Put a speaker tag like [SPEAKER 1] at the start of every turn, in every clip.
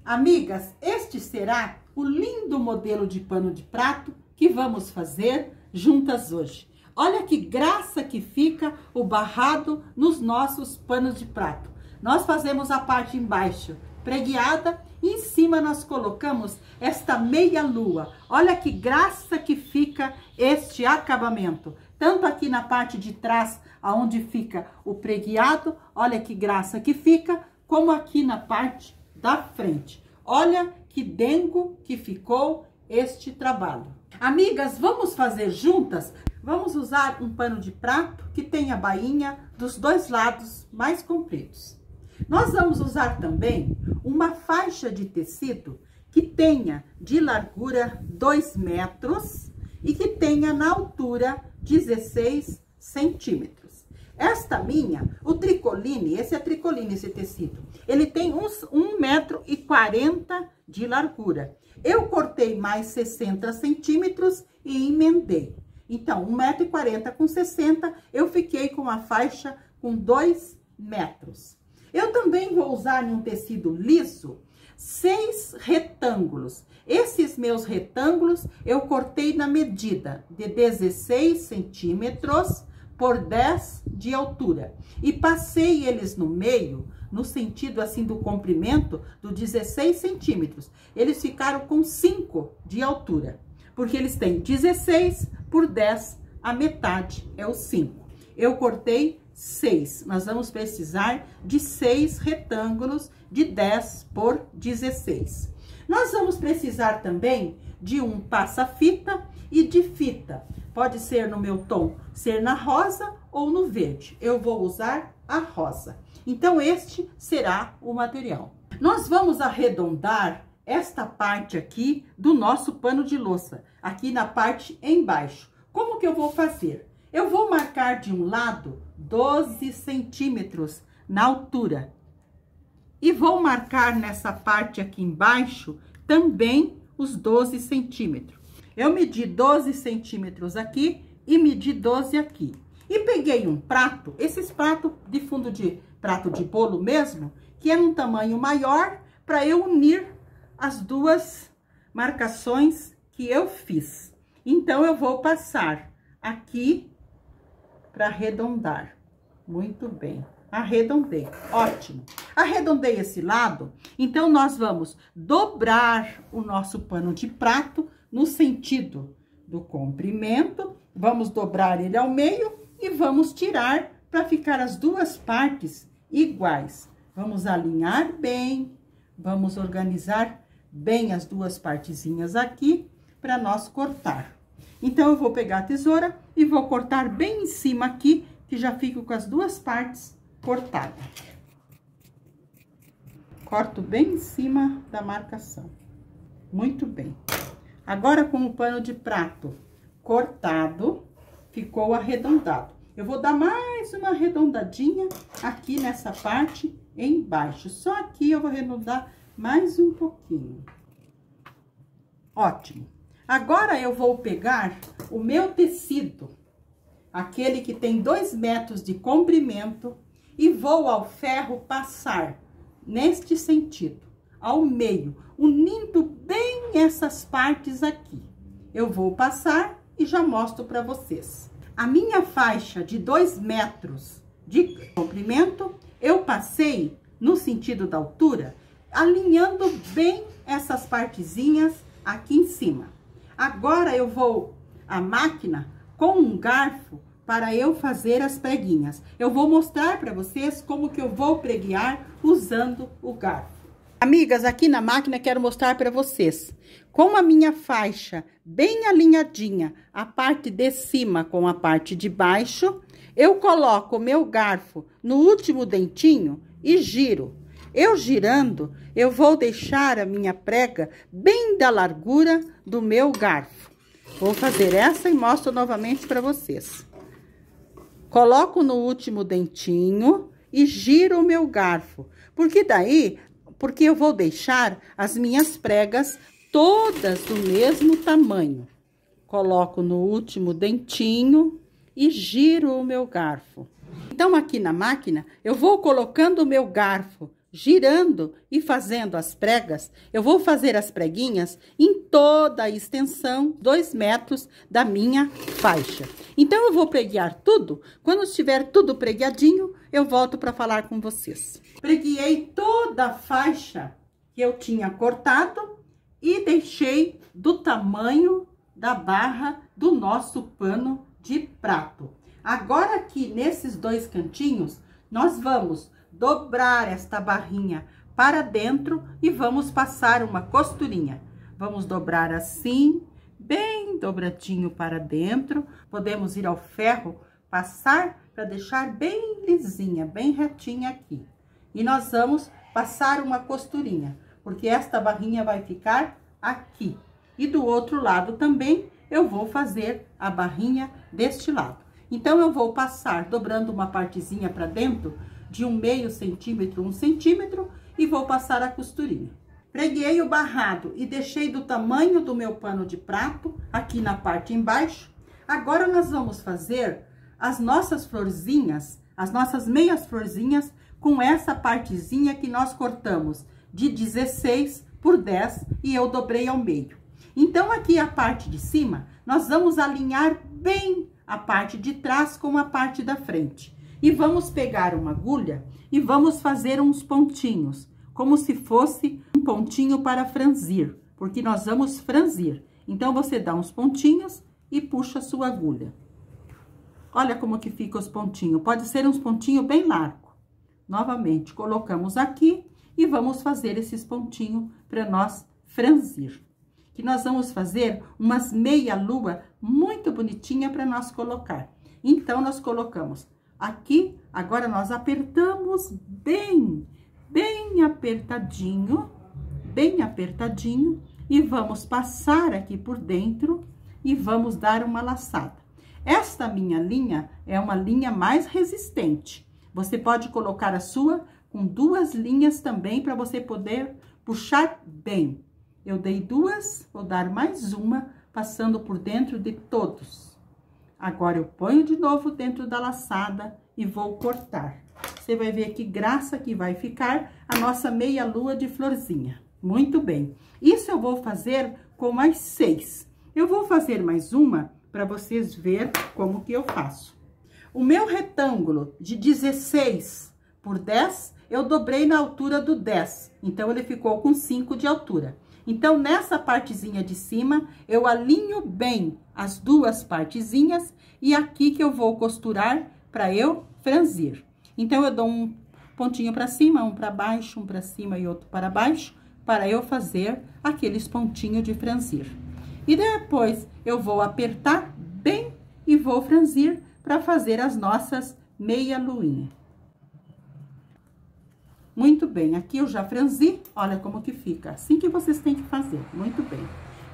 [SPEAKER 1] Amigas, este será o lindo modelo de pano de prato que vamos fazer juntas hoje. Olha que graça que fica o barrado nos nossos panos de prato. Nós fazemos a parte embaixo pregueada e em cima nós colocamos esta meia lua. Olha que graça que fica este acabamento. Tanto aqui na parte de trás, aonde fica o pregueado, olha que graça que fica, como aqui na parte da frente. Olha que dengo que ficou este trabalho. Amigas, vamos fazer juntas? Vamos usar um pano de prato que tenha a bainha dos dois lados mais compridos. Nós vamos usar também uma faixa de tecido que tenha de largura 2 metros e que tenha na altura 16 centímetros. Esta minha, o tricoline, esse é tricoline, esse tecido, ele tem uns 1,40 m de largura. Eu cortei mais 60 centímetros e emendei. Então, 1,40 m com 60, eu fiquei com a faixa com 2 metros. Eu também vou usar em um tecido liso 6 retângulos. Esses meus retângulos eu cortei na medida de 16 centímetros por 10 de altura. E passei eles no meio, no sentido assim do comprimento, do 16 centímetros. Eles ficaram com 5 de altura, porque eles têm 16 por 10, a metade é o 5. Eu cortei 6, nós vamos precisar de 6 retângulos de 10 por 16. Nós vamos precisar também de um passa-fita e de fita. Pode ser no meu tom, ser na rosa ou no verde. Eu vou usar a rosa. Então, este será o material. Nós vamos arredondar esta parte aqui do nosso pano de louça, aqui na parte embaixo. Como que eu vou fazer? Eu vou marcar de um lado 12 centímetros na altura. E vou marcar nessa parte aqui embaixo também os 12 centímetros. Eu medi 12 centímetros aqui e medi 12 aqui. E peguei um prato, esses pratos de fundo de prato de bolo mesmo, que é num tamanho maior, para eu unir as duas marcações que eu fiz. Então, eu vou passar aqui para arredondar. Muito bem, arredondei, ótimo. Arredondei esse lado, então nós vamos dobrar o nosso pano de prato no sentido do comprimento, vamos dobrar ele ao meio e vamos tirar para ficar as duas partes iguais. Vamos alinhar bem, vamos organizar bem as duas partezinhas aqui para nós cortar. Então, eu vou pegar a tesoura e vou cortar bem em cima aqui, que já fico com as duas partes cortadas. Corto bem em cima da marcação. Muito bem. Agora, com o pano de prato cortado, ficou arredondado. Eu vou dar mais uma arredondadinha aqui nessa parte embaixo. Só aqui eu vou arredondar mais um pouquinho. Ótimo. Agora, eu vou pegar o meu tecido, aquele que tem 2 metros de comprimento, e vou ao ferro passar neste sentido, ao meio, unindo bem essas partes aqui. Eu vou passar e já mostro para vocês. A minha faixa de 2 metros de comprimento, eu passei no sentido da altura, alinhando bem essas partezinhas aqui em cima. Agora, eu vou à máquina com um garfo para eu fazer as preguinhas. Eu vou mostrar para vocês como que eu vou preguear usando o garfo. Amigas, aqui na máquina quero mostrar para vocês. Com a minha faixa bem alinhadinha, a parte de cima com a parte de baixo, eu coloco o meu garfo no último dentinho e giro. Eu girando, eu vou deixar a minha prega bem da largura do meu garfo. Vou fazer essa e mostro novamente para vocês. Coloco no último dentinho e giro o meu garfo. Porque eu vou deixar as minhas pregas todas do mesmo tamanho. Coloco no último dentinho e giro o meu garfo. Então, aqui na máquina, eu vou colocando o meu garfo girando e fazendo as pregas. Eu vou fazer as preguinhas em toda a extensão, 2 metros da minha faixa. Então, eu vou preguear tudo. Quando estiver tudo pregueadinho, eu volto para falar com vocês. Preguei toda a faixa que eu tinha cortado e deixei do tamanho da barra do nosso pano de prato. Agora, aqui nesses 2 cantinhos, nós vamos dobrar esta barrinha para dentro e vamos passar uma costurinha. Vamos dobrar assim, bem dobradinho para dentro. Podemos ir ao ferro, passar para deixar bem lisinha, bem retinha aqui. E nós vamos passar uma costurinha, porque esta barrinha vai ficar aqui. E do outro lado também eu vou fazer a barrinha deste lado. Então, eu vou passar dobrando uma partezinha para dentro de 1/2 centímetro, 1 centímetro, e vou passar a costurinha. Preguei o barrado e deixei do tamanho do meu pano de prato, aqui na parte embaixo. Agora, nós vamos fazer as nossas florzinhas, as nossas meias florzinhas, com essa partezinha que nós cortamos de 16 por 10 e eu dobrei ao meio. Então, aqui a parte de cima, nós vamos alinhar bem a parte de trás com a parte da frente. E vamos pegar uma agulha e vamos fazer uns pontinhos, como se fosse um pontinho para franzir, porque nós vamos franzir. Então, você dá uns pontinhos e puxa a sua agulha. Olha como que fica os pontinhos, pode ser uns pontinhos bem largos. Novamente, colocamos aqui e vamos fazer esses pontinhos para nós franzir. Que nós vamos fazer umas meia-lua muito bonitinha para nós colocar. Então, nós colocamos aqui, agora nós apertamos bem apertadinho, e vamos passar aqui por dentro e vamos dar uma laçada. Esta minha linha é uma linha mais resistente. Você pode colocar a sua com 2 linhas também para você poder puxar bem. Eu dei 2, vou dar mais uma, passando por dentro de todos. Agora, eu ponho de novo dentro da laçada e vou cortar. Você vai ver que graça que vai ficar a nossa meia-lua de florzinha. Muito bem. Isso eu vou fazer com mais 6. Eu vou fazer mais uma para vocês verem como que eu faço. O meu retângulo de 16 por 10, eu dobrei na altura do 10. Então, ele ficou com 5 de altura. Então, nessa partezinha de cima, eu alinho bem as 2 partezinhas e aqui que eu vou costurar para eu franzir. Então, eu dou um pontinho para cima, um para baixo, um para cima e outro para baixo, para eu fazer aqueles pontinhos de franzir. E depois, eu vou apertar bem e vou franzir para fazer as nossas meia-luinha. Muito bem, aqui eu já franzi, olha como que fica, assim que vocês têm que fazer, muito bem.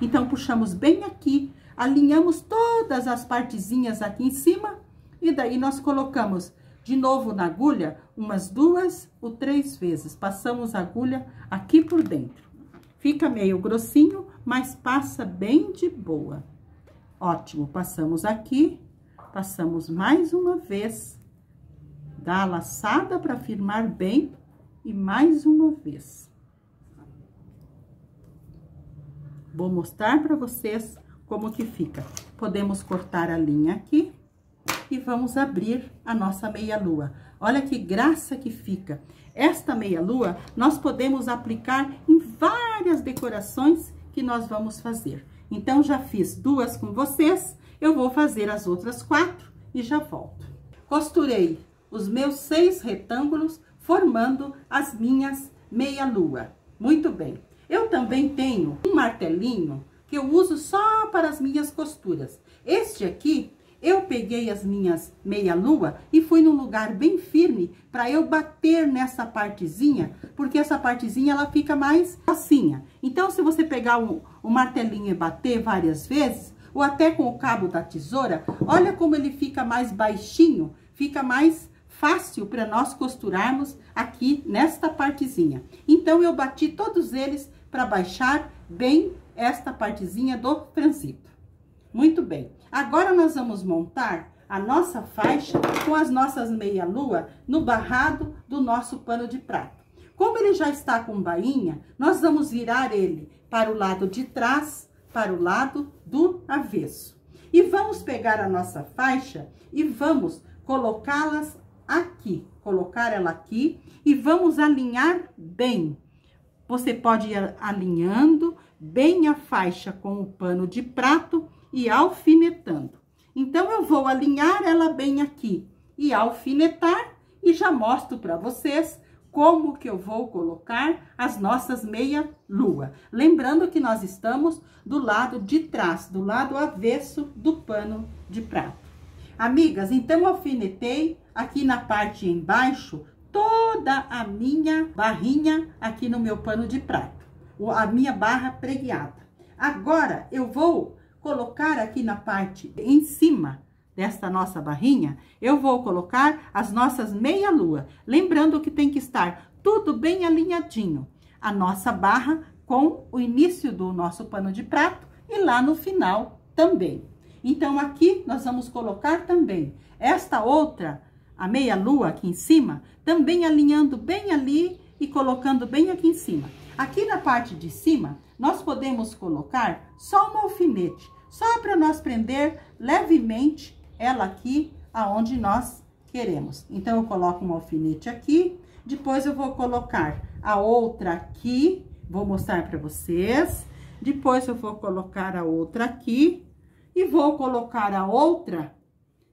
[SPEAKER 1] Então, puxamos bem aqui, alinhamos todas as partezinhas aqui em cima, e daí nós colocamos de novo na agulha, umas 2 ou 3 vezes, passamos a agulha aqui por dentro. Fica meio grossinho, mas passa bem de boa. Ótimo, passamos aqui, passamos mais uma vez, dá a laçada para firmar bem, e mais uma vez. Vou mostrar para vocês como que fica. Podemos cortar a linha aqui e vamos abrir a nossa meia-lua. Olha que graça que fica. Esta meia-lua nós podemos aplicar em várias decorações que nós vamos fazer. Então, já fiz 2 com vocês, eu vou fazer as outras 4 e já volto. Costurei os meus 6 retângulos, formando as minhas meia-lua. Muito bem. Eu também tenho um martelinho que eu uso só para as minhas costuras. Este aqui, eu peguei as minhas meia-lua e fui num lugar bem firme para eu bater nessa partezinha, porque essa partezinha ela fica mais facinha. Então, se você pegar o martelinho e bater várias vezes, ou até com o cabo da tesoura, olha como ele fica mais baixinho, fica mais fácil para nós costurarmos aqui nesta partezinha. Então, eu bati todos eles para baixar bem esta partezinha do franzido. Muito bem. Agora, nós vamos montar a nossa faixa com as nossas meia-lua no barrado do nosso pano de prato. Como ele já está com bainha, nós vamos virar ele para o lado de trás, para o lado do avesso. E vamos pegar a nossa faixa e vamos colocá-las aqui, colocar ela aqui e vamos alinhar bem. Você pode ir alinhando bem a faixa com o pano de prato e alfinetando. Então, eu vou alinhar ela bem aqui e alfinetar e já mostro para vocês como que eu vou colocar as nossas meia-lua. Lembrando que nós estamos do lado de trás, do lado avesso do pano de prato. Amigas, então eu alfinetei aqui na parte embaixo toda a minha barrinha aqui no meu pano de prato, a minha barra pregueada. Agora, eu vou colocar aqui na parte em cima desta nossa barrinha, eu vou colocar as nossas meia-lua. Lembrando que tem que estar tudo bem alinhadinho. A nossa barra com o início do nosso pano de prato e lá no final também. Então, aqui nós vamos colocar também esta outra, a meia-lua aqui em cima, também alinhando bem ali e colocando bem aqui em cima. Aqui na parte de cima, nós podemos colocar só um alfinete, só para nós prender levemente ela aqui aonde nós queremos. Então, eu coloco um alfinete aqui, depois eu vou colocar a outra aqui, vou mostrar para vocês. Depois eu vou colocar a outra aqui e vou colocar a outra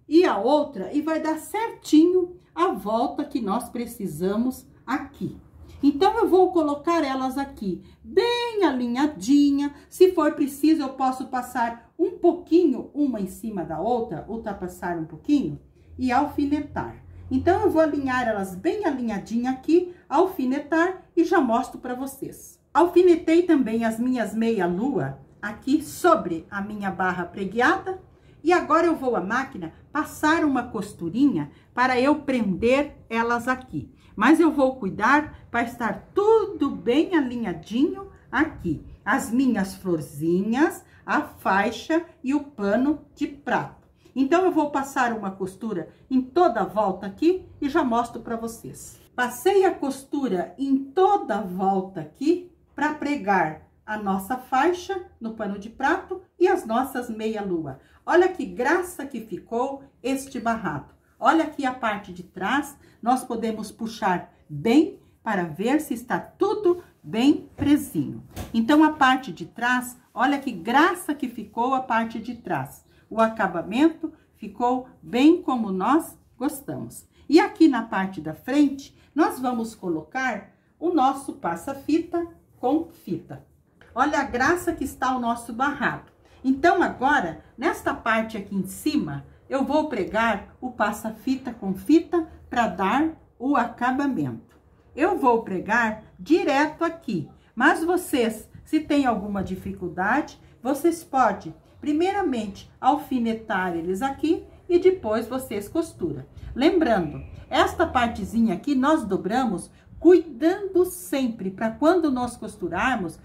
[SPEAKER 1] e vai dar certinho a volta que nós precisamos aqui. Então, eu vou colocar elas aqui bem alinhadinha. Se for preciso, eu posso passar um pouquinho uma em cima da outra, ultrapassar um pouquinho e alfinetar. Então, eu vou alinhar elas bem alinhadinha aqui, alfinetar e já mostro para vocês. Alfinetei também as minhas meia-lua aqui sobre a minha barra pregueada. E agora eu vou à máquina passar uma costurinha para eu prender elas aqui. Mas eu vou cuidar para estar tudo bem alinhadinho aqui. As minhas florzinhas, a faixa e o pano de prato. Então, eu vou passar uma costura em toda a volta aqui e já mostro para vocês. Passei a costura em toda a volta aqui para pregar a nossa faixa no pano de prato e as nossas meia-lua. Olha que graça que ficou este barrado. Olha aqui a parte de trás, nós podemos puxar bem para ver se está tudo bem presinho. Então, a parte de trás, olha que graça que ficou a parte de trás. O acabamento ficou bem como nós gostamos. E aqui na parte da frente, nós vamos colocar o nosso passa-fita com fita. Olha a graça que está o nosso barrado. Então, agora, nesta parte aqui em cima, eu vou pregar o passa-fita com fita para dar o acabamento. Eu vou pregar direto aqui, mas vocês, se tem alguma dificuldade, vocês podem, primeiramente, alfinetar eles aqui e depois vocês costuram. Lembrando, esta partezinha aqui nós dobramos cuidando sempre para quando nós costurarmos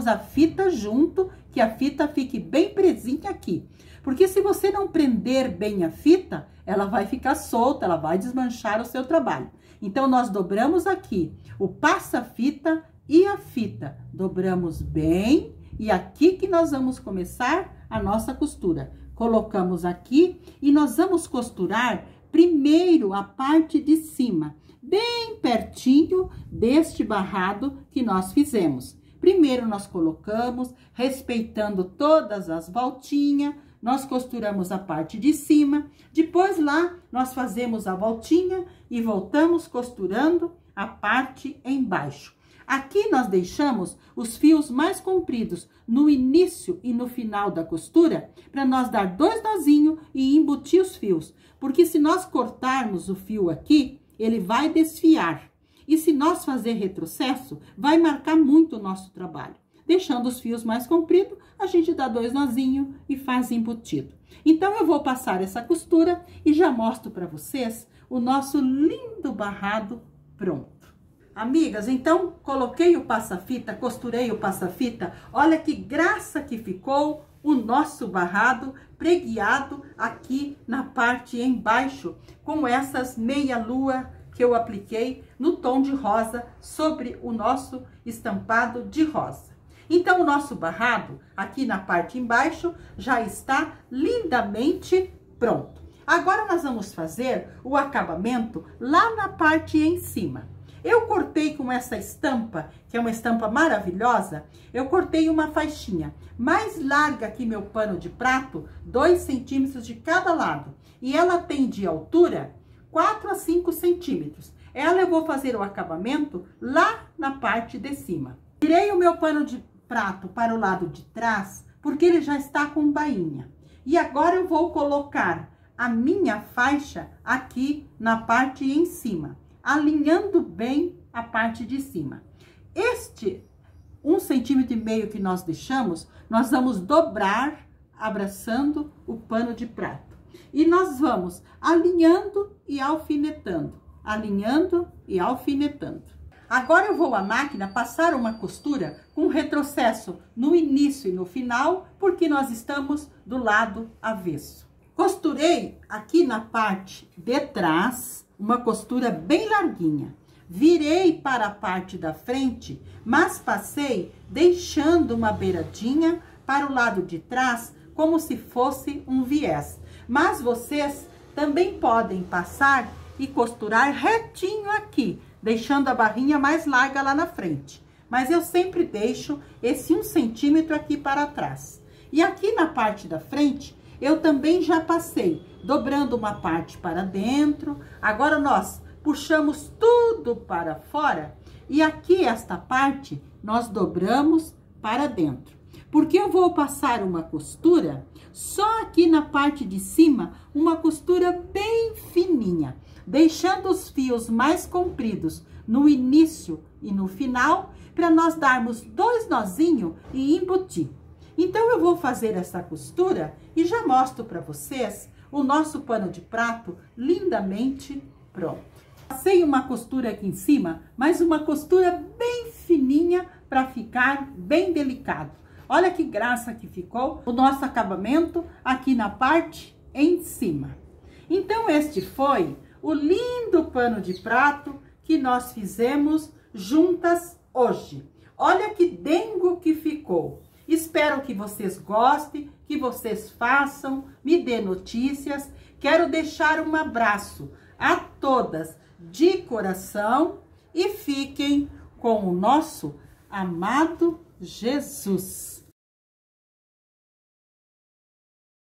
[SPEAKER 1] a fita junto, que a fita fique bem presinha aqui. Porque se você não prender bem a fita, ela vai ficar solta, ela vai desmanchar o seu trabalho. Então, nós dobramos aqui o passa-fita e a fita. Dobramos bem e aqui que nós vamos começar a nossa costura. Colocamos aqui e nós vamos costurar primeiro a parte de cima, bem pertinho deste barrado que nós fizemos. Primeiro, nós colocamos, respeitando todas as voltinhas, nós costuramos a parte de cima, depois lá nós fazemos a voltinha e voltamos costurando a parte embaixo. Aqui nós deixamos os fios mais compridos no início e no final da costura, para nós dar 2 nozinhos e embutir os fios, porque se nós cortarmos o fio aqui, ele vai desfiar. E se nós fazer retrocesso, vai marcar muito o nosso trabalho. Deixando os fios mais compridos, a gente dá 2 nozinhos e faz embutido. Então, eu vou passar essa costura e já mostro para vocês o nosso lindo barrado pronto. Amigas, então, coloquei o passa-fita, costurei o passa-fita. Olha que graça que ficou o nosso barrado pregueado aqui na parte embaixo, com essas meia-lua que eu apliquei no tom de rosa sobre o nosso estampado de rosa. Então, o nosso barrado, aqui na parte embaixo, já está lindamente pronto. Agora, nós vamos fazer o acabamento lá na parte em cima. Eu cortei com essa estampa, que é uma estampa maravilhosa, eu cortei uma faixinha mais larga que meu pano de prato, 2 centímetros de cada lado. E ela tem de altura 4 a 5 centímetros. Ela eu vou fazer o acabamento lá na parte de cima. Tirei o meu pano de prato para o lado de trás, porque ele já está com bainha. E agora eu vou colocar a minha faixa aqui na parte em cima, alinhando bem a parte de cima. Este 1,5 centímetro que nós deixamos, nós vamos dobrar, abraçando o pano de prato. E nós vamos alinhando e alfinetando, alinhando e alfinetando. Agora eu vou à máquina passar uma costura com retrocesso no início e no final, porque nós estamos do lado avesso. Costurei aqui na parte de trás uma costura bem larguinha. Virei para a parte da frente, mas passei deixando uma beiradinha para o lado de trás, como se fosse um viés. Mas vocês também podem passar e costurar retinho aqui, deixando a barrinha mais larga lá na frente. Mas eu sempre deixo esse 1 centímetro aqui para trás. E aqui na parte da frente, eu também já passei, dobrando uma parte para dentro. Agora, nós puxamos tudo para fora e aqui esta parte nós dobramos para dentro. Porque eu vou passar uma costura só aqui na parte de cima, uma costura bem fininha, deixando os fios mais compridos no início e no final, para nós darmos 2 nozinhos e embutir. Então, eu vou fazer essa costura e já mostro para vocês o nosso pano de prato lindamente pronto. Passei uma costura aqui em cima, mas uma costura bem fininha para ficar bem delicado. Olha que graça que ficou o nosso acabamento aqui na parte em cima. Então, este foi o lindo pano de prato que nós fizemos juntas hoje. Olha que dengo que ficou. Espero que vocês gostem, que vocês façam, me dê notícias. Quero deixar um abraço a todas de coração e fiquem com o nosso amado Jesus.